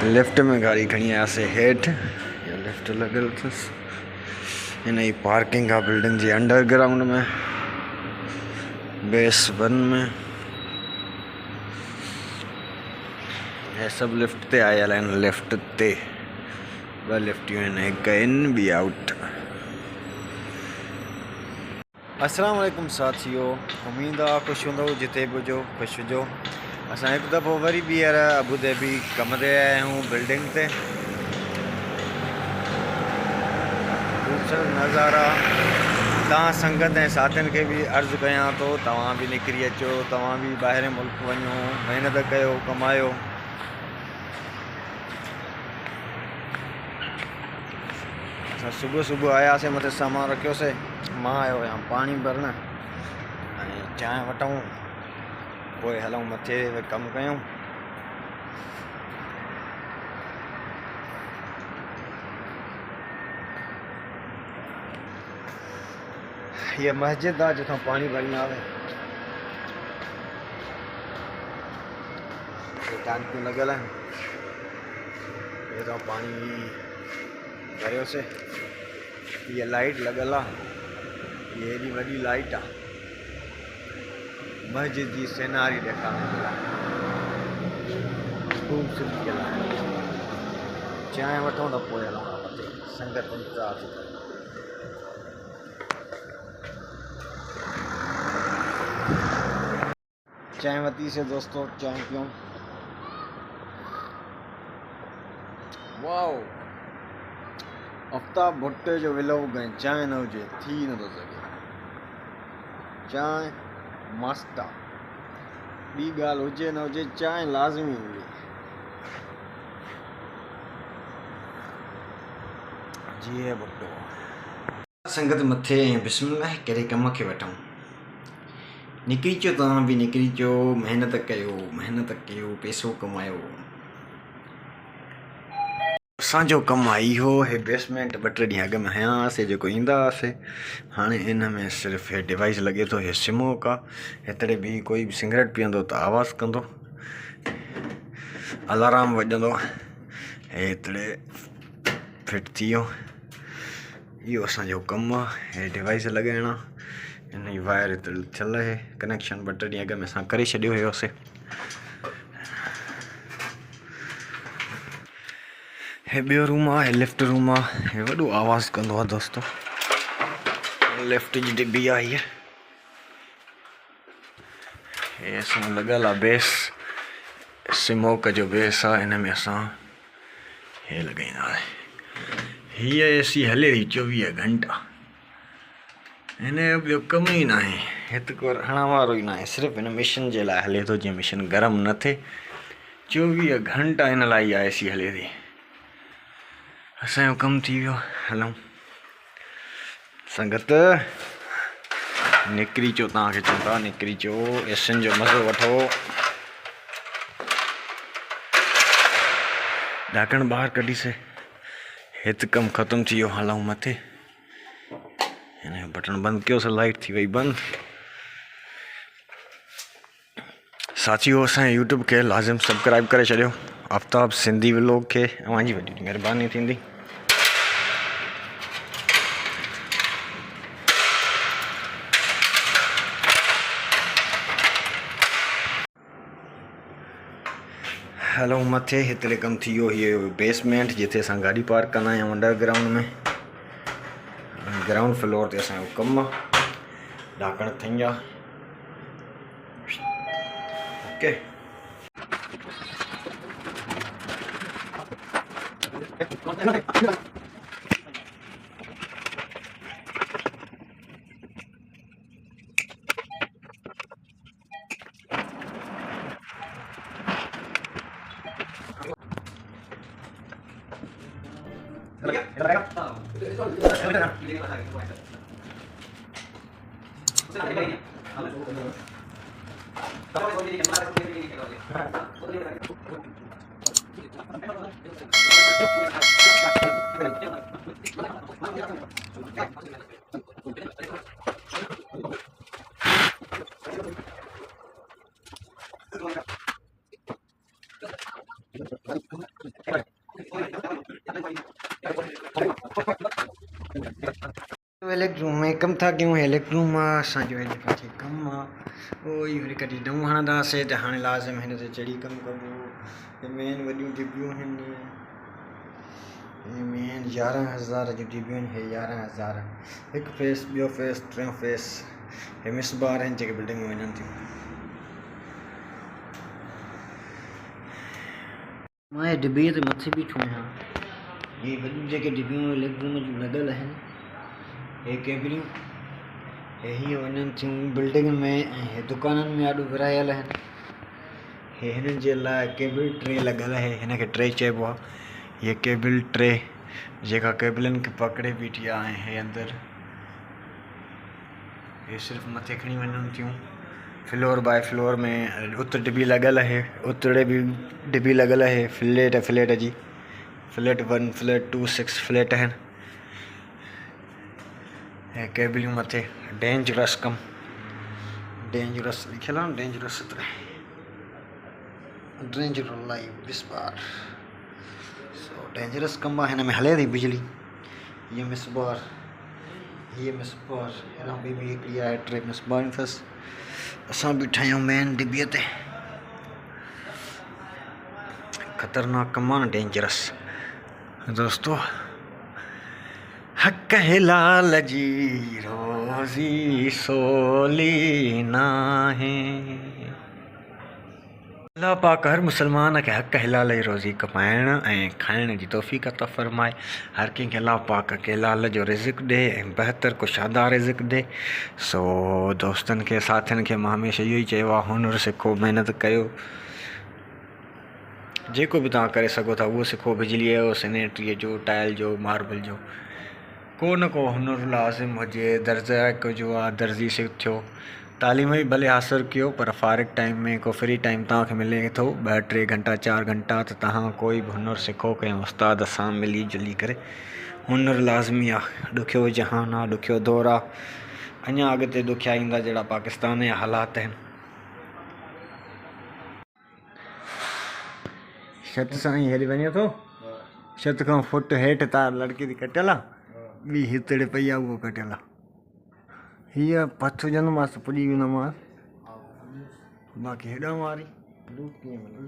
Lift में गाड़ी खड़ी आसे हेठ या लिफ्ट लगल अथस इन ही पार्किंग का बिल्डिंग जी अंडरग्राउंड में बेस 1 में ये सब लिफ्ट ते आयल आहिनि लिफ्ट ते ॿ लिफ्टियूं आहिनि हिकु इन ॿी आउट। अस्सलाम वालेकुम साथियों, उम्मीद आहे ख़ुशि हूंदव जिते बि हुजो ख़ुशि हुजो। असां हिकु दफ़ो वरी ॿीहर अबू धाबी कम ते आया आहियूं बिल्डिंग ते। ख़ूबसूरत नज़ारा तव्हां संगत ऐं साथियुनि खे बि अर्ज़ु कयां थो तव्हां बि निकिरी अचो, तव्हां बि ॿाहिरि मुल्क वञो, महिनत कयो, कमायो। असां सुबुह आयासीं, मथे सामान रखियोसीं, मां आयो आहियां पाणी भरण ऐं चांहि वठूं, पोइ हलूं मथे कमु कयूं। ये मस्जिद आहे जिथां पाणी भरींदा हुआ। टांकियूं लॻियल आहिनि, हितां पाणी भरियोसीं। ये लाइट लॻियल आहे, ये एॾी वॾी लाइट आहे, मस्जिद जी सिनारी ॾेखारण जे लाइ ख़ूबसूरती जे लाइ। चांहि वठूं त पोइ हलूं था मथे, संगत इंतज़ार थी करे। चांहि वरितीसीं दोस्तों, चांहि पियूं। वाओ, आफ्ताब भुट्टे जो व्लॉग ऐं चांहि न हुजे थी नथो सघे। चांहि मस्त आहे, ॿी ॻाल्हि हुजे न हुजे, चांहि लाज़मी हुजे। जी भुट्टो संगत मथे ऐं बिस्मिल्लाह करे कम खे वठूं। निकिरी अचो, तव्हां बि निकिरी अचो, महिनत कयो, पैसो कमायो। असांजो कमु आहे इहो। हे बेसमेंट 2-3 ॾींहं अॻु में हयां हुआसीं जेको ईंदा हुआसीं। हाणे इन में सिर्फ़ु हे डिवाइस लॻे थो, हे स्मोक आहे। हेतिरे बि कोई बि सिगरेट पीअंदो त आवाज़ कंदो, अलार्म वॼंदो। हेतिरे फिट थी वियो। इहो असांजो कमु आहे, हे डिवाइस लॻाइणा। इन जी वायर थियल आहे कनेक्शन, 2-3 ॾींहं अॻु में असां करे छॾियो हुयोसीं। हे ॿियो रूम आहे, हे लिफ्ट रूम आहे। हे वॾो आवाज़ कंदो आहे दोस्तों। लिफ्ट जी डिब्बी आहे हीअ। हे असां लॻियल आहे बेस, स्मोक जो बेस आहे। हिन में असां हे लॻाईंदा आहियूं। हीअ एसी हले थी 24 घंटा। हिन जो ॿियो कमु ई न आहे, हिते को हणण वारो ई न आहे। सिर्फ़ु हिन मिशन जे लाइ हले थो, जीअं मिशन गरम न थिए। 24 घंटा हिन लाइ इहा एसी हले थी। असांजो कमु थी वियो, हलूं संगत। निकिरी अचो, तव्हांखे चऊं था निकिरी अचो, एसियुनि जो मज़ो वठो। ढाकण ॿाहिरि कढीसीं, हिते कमु ख़तमु थी वियो। हलूं मथे। हिन जो बटण बंदि कयोसीं, लाइट थी वई बंदि। साथियों, असांजे यूट्यूब खे लाज़िम सब्सक्राइब करे छॾियो। आफ्ताब सिंधी व्लॉग खे तव्हांजी वॾी महिरबानी थींदी। हलो मथे। हेतिरे कमु थी वियो। हीअ बेसमेंट जिथे असां गाॾी पार्क कंदा आहियूं अंडरग्राउंड में। ग्राउंड फ्लोर ते असांजो कमु आहे। ढाकण ठही विया। ओके। कम था क्यों इलेक्ट्रूम असांजो हिन पासे कमु आहे उहो ई वरी कॾहिं नऊं हणंदासीं त हाणे लाज़िम हिन ते चढ़ी कमु कबो। हे मेन वॾियूं डिबियूं आहिनि, हे मेन 11,000 जूं डिबियूं आहिनि। हे 11,000 हिकु फेस, ॿियो फेस, टियों फेस। हे मिसबार आहिनि जेके बिल्डिंग में वञनि थियूं। मां हे डिबीअ ते मथे बीठो आहियां। हे वॾियूं जेके डिबियूं इलेक्ट्रूम जूं लॻल आहिनि, हे केबलियूं हे हीअं वञनि थियूं बिल्डिंग में ऐं हे दुकाननि में ॾाढो विरहायल आहिनि। हे हिननि जे लाइ केबल ट्रे लॻल आहे, हिन खे ट्रे चइबो आहे। हीअ केबल ट्रे जेका केबलनि खे पकिड़े बीठी आहे ऐं हे अंदरि हे सिर्फ़ु मथे खणी वञनि थियूं। फ्लोर बाय फ्लोर में उत डिबी लॻल आहे, उतड़े बि डिबी लॻल आहे। फ्लैट जी फ्लैट 1, फ्लैट 2, 6 फ्लैट आहिनि। हे केबलियूं मथे डेंजरस कम, डेंजरस लिखियल आहे, डेंजरस डेंजर लाइफ दिस बार। सो डेंजरस कम आहे, हिन में हले थी बिजली। हीअ मिसबार, हीअ मिसबार, हिन में बि हिकिड़ी आहे, टे मिसबार अथसि। असां बीठा आहियूं मेन डिबीअ ते। ख़तरनाक कम आहे न, डेंजरस दोस्तो। हक़ हिलाल जी रोज़ी सोली नाहे। अल्लाह पाक हर मुसलमान खे हक़ हिलाल जी रोज़ी कमाइण ऐं खाइण जी तौफ़ीक़ अता फ़रमाए। हर कंहिंखे अल्लाह पाक खे हिलाल जो रिज़्क़ ॾे ऐं बहितर कुशादा रिज़्क़ ॾे। सो दोस्तनि खे, साथियुनि खे मां हमेशह इहो ई चयो आहे, हुनुर सिखो, महिनत कयो, जेको बि तव्हां करे सघो था उहो सिखो। बिजलीअ जो, सैनिटरीअ जो, टाइल जो, मार्बल जो, को न को हुनुर लाज़िम हुजे। दर्जा जो आहे, दर्जी थियो। तालीम बि भले हासिलु कयो, पर फ़ारिग टाइम में को फ्री टाइम तव्हांखे मिले थो 2-3 घंटा 4 घंटा, त तव्हां कोई बि हुनुर सिखो कंहिं उस्ताद सां मिली जुली करे। हुनुर लाज़मी आहे। ॾुखियो जहान आहे, ॾुखियो दौरु आहे। अञा अॻिते ॾुखिया ईंदा जहिड़ा पाकिस्तान जा हालात आहिनि। छत सां ई हेॾे वञे थो, छत खां फुट हेठि तार लड़की थी कटियल आहे, ॿी हितड़े पई आहे उहो कटियल आहे। हीअ पथ विझंदोमांसि पुॼी वेंदोमांसि, बाक़ी हेॾां वारी लूप कीअं मिले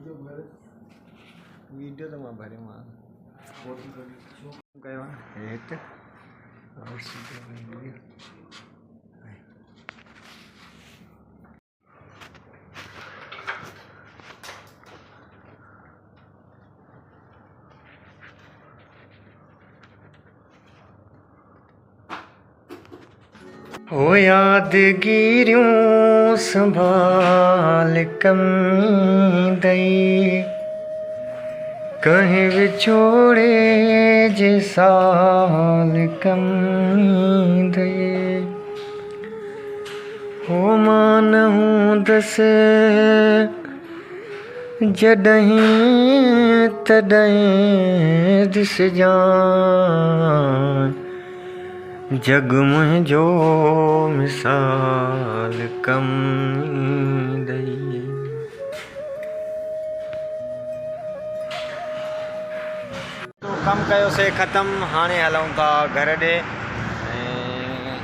वीडियो त मां भरियोमांसि कयो आहे हेठि। हो यादगिरियूं संभाल कमी दई, कहीं विछोड़े जे साल कमी दई। हो मान हूं दस जॾहिं तॾहिं दिसजां, जग मुंहिंजो मिसाल कम दई। तो कम कयोसीं ख़त्म, हाणे हलूं था घर ॾे।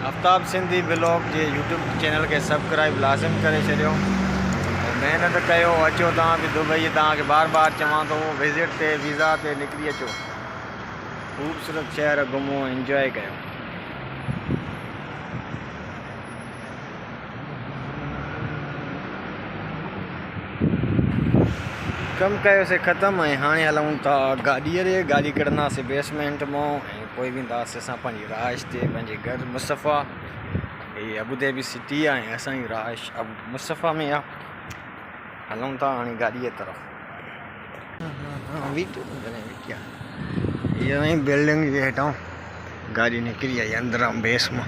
आफ्ताब सिंधी ब्लॉग जे यूट्यूब चैनल खे सब्सक्राइब लाज़िम करे छॾियो। महिनत कयो, अचो तव्हां बि दुबई। तव्हांखे बार बार चवां थो, विज़िट ते वीज़ा ते निकिरी अचो, ख़ूबसूरत शहर घुमो, इंजॉय कयो। कम कयोसीं ख़त्म ऐं हाणे हलूं था गाॾीअ ते। गाॾी कढंदासीं बेसमेंट मां ऐं पोइ वेंदासीं असां पंहिंजी रहाइश ते, पंहिंजे घर मुस्तफ़ा। हीअ अबूधाबी सिटी आहे ऐं असांजी रहाइश मुस्तफ़ा में आहे। हलूं था हाणे गाॾीअ तरफ़। इहा बिल्डिंग जे हेठां गाॾी निकिरी आई अंदरां बेस मां।